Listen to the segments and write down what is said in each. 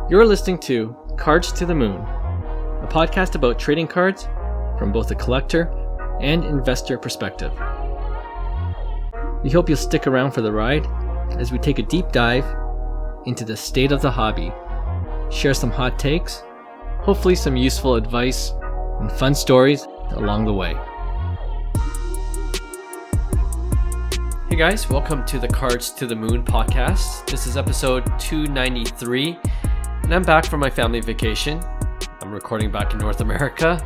You're listening to Cards to the Moon, a podcast about trading cards from both a collector and investor perspective. We hope you'll stick around for the ride as we take a deep dive into the state of the hobby, share some hot takes, hopefully some useful advice, and fun stories along the way. Hey guys, welcome to the Cards to the Moon podcast. This is episode 293, and I'm back from my family vacation. I'm recording back in North America.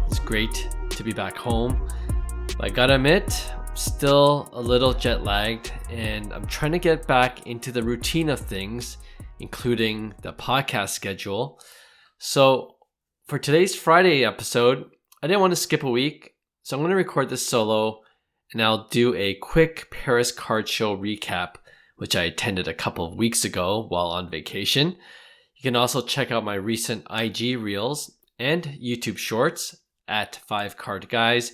It's great to be back home. But I gotta admit, I'm still a little jet lagged, and I'm trying to get back into the routine of things, including the podcast schedule. So for today's Friday episode, I didn't want to skip a week, so I'm going to record this solo, and I'll do a quick Paris Card Show recap, which I attended a couple of weeks ago while on vacation. You can also check out my recent IG Reels and YouTube Shorts at 5 Card Guys,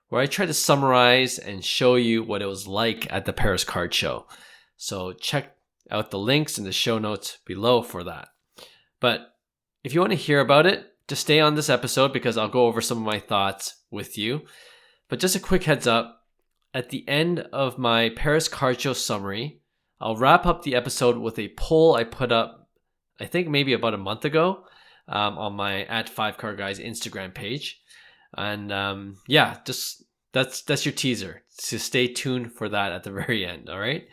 where I try to summarize and show you what it was like at the Paris Card Show. So check out the links in the show notes below for that. But if you want to hear about it, just stay on this episode because I'll go over some of my thoughts with you. But just a quick heads up, at the end of my Paris Card Show summary, I'll wrap up the episode with a poll I put up, I think maybe about a month ago, on my at 5 Card Guys Instagram page. And just that's your teaser. So stay tuned for that at the very end, all right?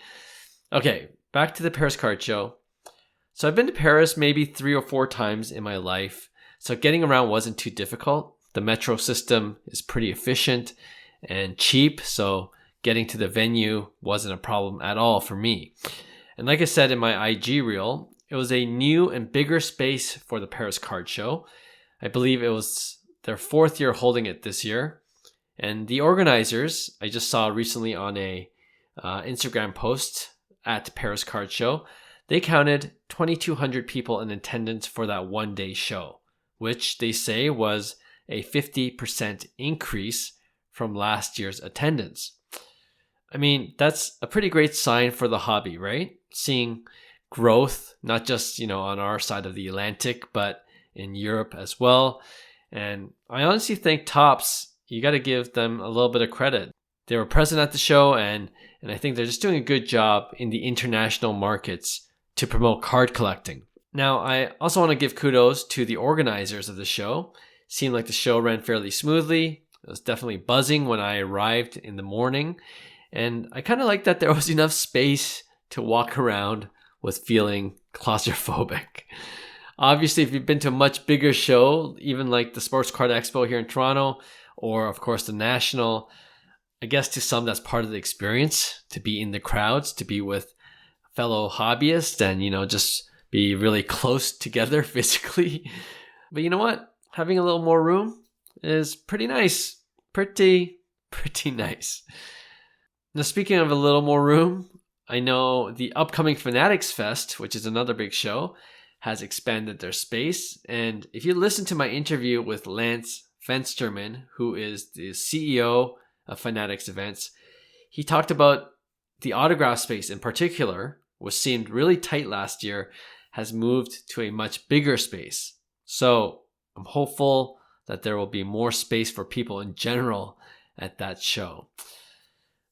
Okay, back to the Paris Card Show. So I've been to Paris maybe 3 or 4 times in my life, so getting around wasn't too difficult. The metro system is pretty efficient and cheap, so getting to the venue wasn't a problem at all for me. And like I said in my IG reel, it was a new and bigger space for the Paris Card Show. I believe it was their 4th year holding it this year. And the organizers, I just saw recently on a Instagram post at Paris Card Show, they counted 2,200 people in attendance for that one-day show, which they say was a 50% increase from last year's attendance. I mean, that's a pretty great sign for the hobby, right? Seeing growth, not just, on our side of the Atlantic, but in Europe as well. And I honestly think Topps, you got to give them a little bit of credit. They were present at the show, and I think they're just doing a good job in the international markets to promote card collecting. Now, I also want to give kudos to the organizers of the show. Seemed like the show ran fairly smoothly. It was definitely buzzing when I arrived in the morning. And I kind of like that there was enough space to walk around with feeling claustrophobic. Obviously, if you've been to a much bigger show, even like the Sports Card Expo here in Toronto, or of course the National, I guess to some that's part of the experience, to be in the crowds, to be with fellow hobbyists and, just be really close together physically. But you know what? Having a little more room is pretty nice. Pretty nice. Now, speaking of a little more room, I know the upcoming Fanatics Fest, which is another big show, has expanded their space. And if you listen to my interview with Lance Fensterman, who is the CEO of Fanatics Events, he talked about the autograph space in particular, which seemed really tight last year, has moved to a much bigger space. So I'm hopeful that there will be more space for people in general at that show.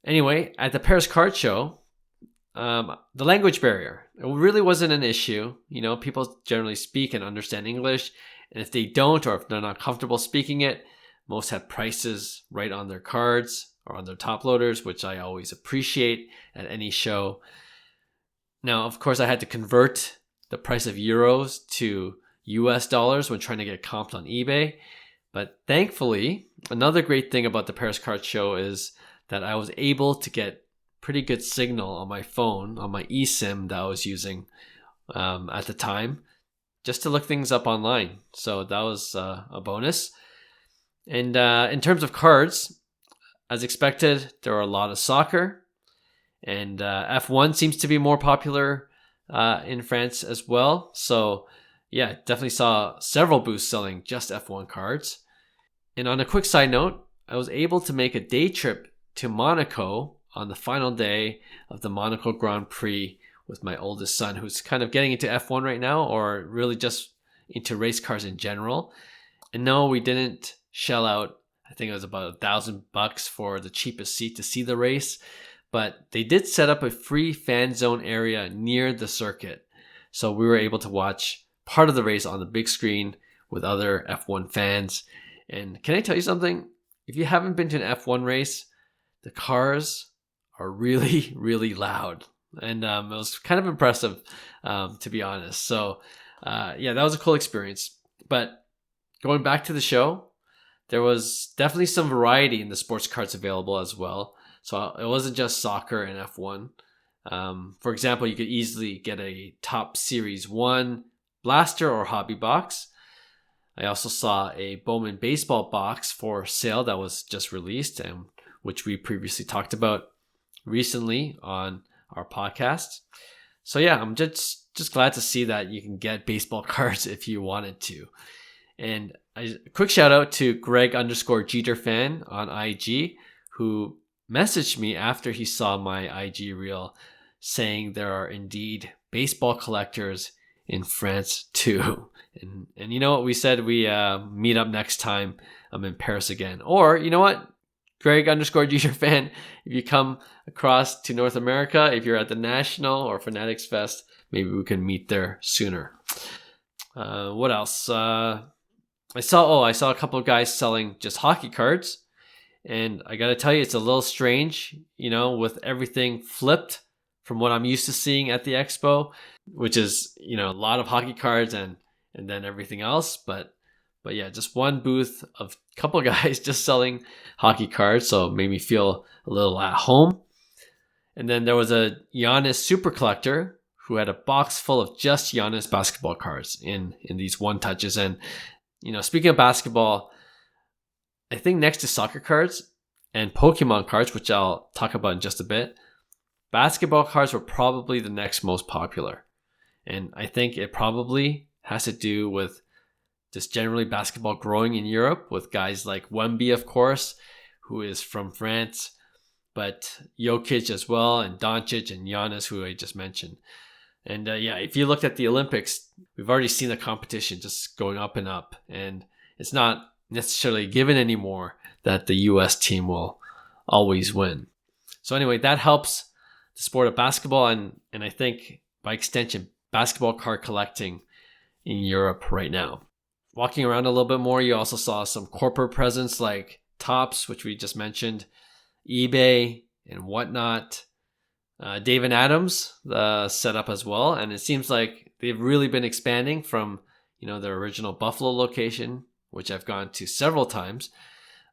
Anyway, at the Paris Card Show, the language barrier, it really wasn't an issue. People generally speak and understand English, and if they don't or if they're not comfortable speaking it, most have prices right on their cards or on their top loaders, which I always appreciate at any show. Now, of course, I had to convert the price of euros to US dollars when trying to get comped on eBay. But thankfully, another great thing about the Paris Card Show is that I was able to get pretty good signal on my phone, on my eSIM that I was using at the time, just to look things up online. So that was a bonus. And in terms of cards, as expected, there are a lot of soccer. And F1 seems to be more popular in France as well. So yeah, definitely saw several booths selling just F1 cards. And on a quick side note, I was able to make a day trip to Monaco on the final day of the Monaco Grand Prix with my oldest son, who's kind of getting into F1 right now, or really just into race cars in general. And no, we didn't shell out, I think it was about $1,000 for the cheapest seat to see the race, but they did set up a free fan zone area near the circuit. So we were able to watch part of the race on the big screen with other F1 fans. And can I tell you something? If you haven't been to an F1 race, the cars are really, really loud. And it was kind of impressive, to be honest. So yeah, that was a cool experience. But going back to the show, there was definitely some variety in the sports cars available as well. So it wasn't just soccer and F1. For example, you could easily get a Top Series 1 blaster or hobby box. I also saw a Bowman baseball box for sale that was just released, and which we previously talked about recently on our podcast. So yeah, I'm just glad to see that you can get baseball cards if you wanted to. And a quick shout out to Greg_Jeter fan on IG, who messaged me after he saw my IG reel saying there are indeed baseball collectors in France too. And you know what, we said we meet up next time I'm in Paris again. Or you know what, Greg_Jeter fan, if you come across to North America, if you're at the National or Fanatics Fest, maybe we can meet there sooner. What else? I saw a couple of guys selling just hockey cards. And I got to tell you, it's a little strange, with everything flipped from what I'm used to seeing at the expo, which is, a lot of hockey cards and then everything else. But yeah, just one booth of a couple of guys just selling hockey cards. So it made me feel a little at home. And then there was a Giannis super collector who had a box full of just Giannis basketball cards in these one touches. And, speaking of basketball, I think next to soccer cards and Pokemon cards, which I'll talk about in just a bit, basketball cards were probably the next most popular. And I think it probably has to do with just generally basketball growing in Europe with guys like Wemby, of course, who is from France, but Jokic as well, and Doncic and Giannis, who I just mentioned. And yeah, if you looked at the Olympics, we've already seen the competition just going up and up. And it's not necessarily given anymore that the US team will always win. So anyway, that helps the sport of basketball and I think by extension basketball card collecting in Europe right now. Walking around a little bit more, you also saw some corporate presence like Topps, which we just mentioned, eBay and whatnot. Dave and Adams set up as well, and it seems like they've really been expanding from their original Buffalo location, which I've gone to several times.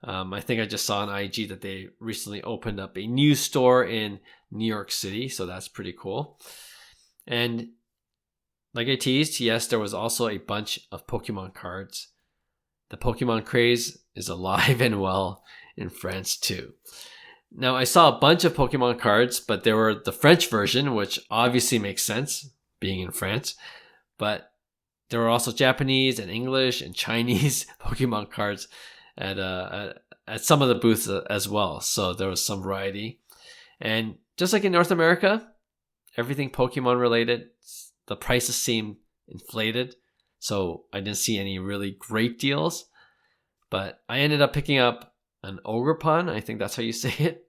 I think I just saw on IG that they recently opened up a new store in New York City, so that's pretty cool. And like I teased, yes, there was also a bunch of Pokemon cards. The Pokemon craze is alive and well in France too. Now, I saw a bunch of Pokemon cards, but there were the French version, which obviously makes sense, being in France. But there were also Japanese and English and Chinese Pokemon cards at some of the booths as well. So there was some variety. And just like in North America, everything Pokemon related, the prices seemed inflated. So I didn't see any really great deals. But I ended up picking up an Ogerpon, I think that's how you say it,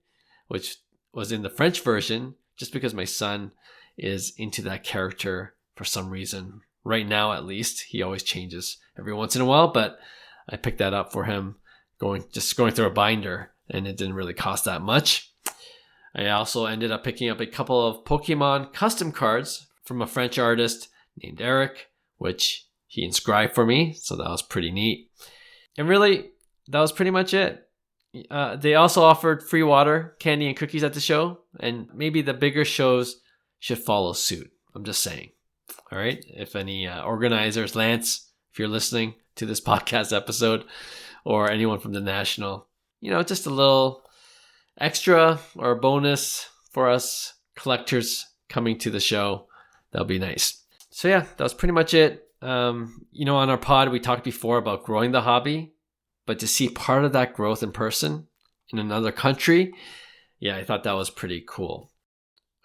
which was in the French version, just because my son is into that character for some reason. Right now, at least, he always changes every once in a while, but I picked that up for him going through a binder, and it didn't really cost that much. I also ended up picking up a couple of Pokemon custom cards from a French artist named Eric, which he inscribed for me, so that was pretty neat. And really, that was pretty much it. They also offered free water, candy, and cookies at the show, and maybe the bigger shows should follow suit. I'm just saying. All right? If any organizers, Lance, if you're listening to this podcast episode, or anyone from the National, just a little extra or bonus for us collectors coming to the show, that'll be nice. So yeah, that was pretty much it. On our pod, we talked before about growing the hobby, but to see part of that growth in person in another country, yeah, I thought that was pretty cool.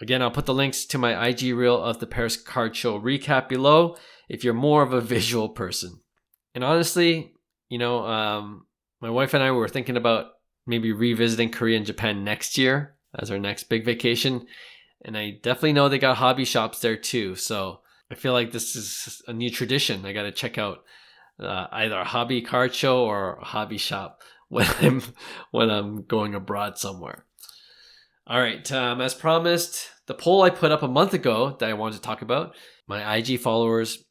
Again, I'll put the links to my IG reel of the Paris Card Show recap below if you're more of a visual person. And honestly, my wife and I were thinking about maybe revisiting Korea and Japan next year as our next big vacation. And I definitely know they got hobby shops there too. So I feel like this is a new tradition. I got to check out either a hobby card show or a hobby shop when I'm going abroad somewhere. All right, as promised, the poll I put up a month ago that I wanted to talk about, my IG followers,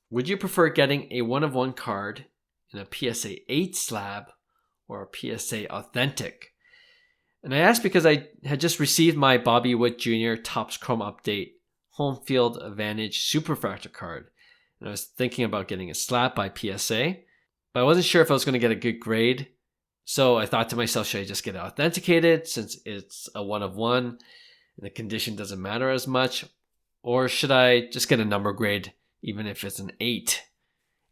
would you prefer getting a 1-of-1 card in a PSA 8 slab or a PSA Authentic? And I asked because I had just received my Bobby Witt Jr. Topps Chrome Update Home Field Advantage superfractor card. And I was thinking about getting a slab by PSA, but I wasn't sure if I was going to get a good grade. So I thought to myself, should I just get it authenticated since it's a 1-of-1 and the condition doesn't matter as much? Or should I just get a number grade even if it's an 8?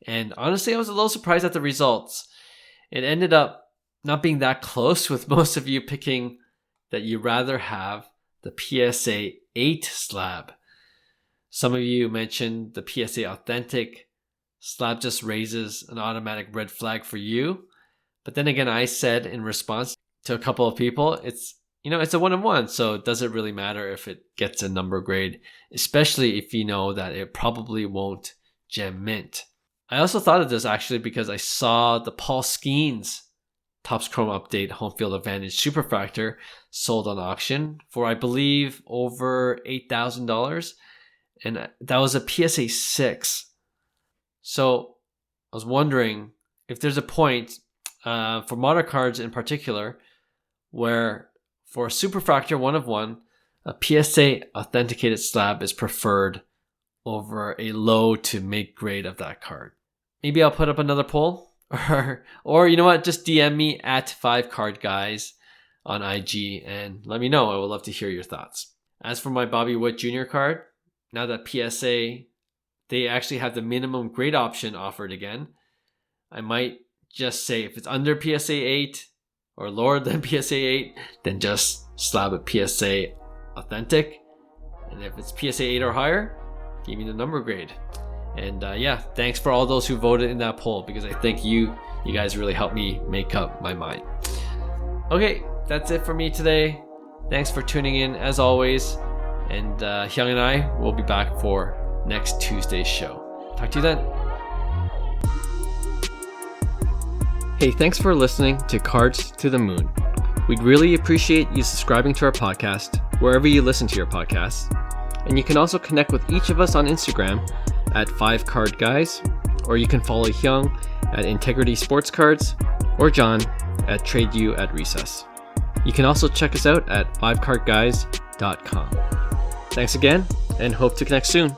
And honestly, I was a little surprised at the results. It ended up not being that close, with most of you picking that you rather have the PSA 8 slab. Some of you mentioned the PSA Authentic slab just raises an automatic red flag for you. But then again, I said in response to a couple of people, it's a 1-of-1, so does it really matter if it gets a number grade, especially if you know that it probably won't gem mint. I also thought of this actually because I saw the Paul Skeens Topps Chrome Update Home Field Advantage Superfractor sold on auction for, I believe, over $8,000. And that was a PSA 6. So I was wondering if there's a point for modern cards in particular where for a superfractor 1-of-1, a PSA authenticated slab is preferred over a low to mid grade of that card. Maybe I'll put up another poll, or you know what, just DM me at 5cardguys on IG and let me know. I would love to hear your thoughts. As for my Bobby Witt Jr. card, now that PSA, they actually have the minimum grade option offered again, I might just say if it's under PSA 8 or lower than PSA 8, then just slab a PSA Authentic. And if it's PSA 8 or higher, give me the number grade. And thanks for all those who voted in that poll, because I think you guys really helped me make up my mind. Okay, that's it for me today. Thanks for tuning in as always. And Hyung and I will be back for next Tuesday's show. Talk to you then. Hey, thanks for listening to Cards to the Moon. We'd really appreciate you subscribing to our podcast wherever you listen to your podcasts. And you can also connect with each of us on Instagram at 5cardguys, or you can follow Hyung at Integrity Sports Cards or John at TradeU at Recess. You can also check us out at 5cardguys.com. Thanks again, and hope to connect soon.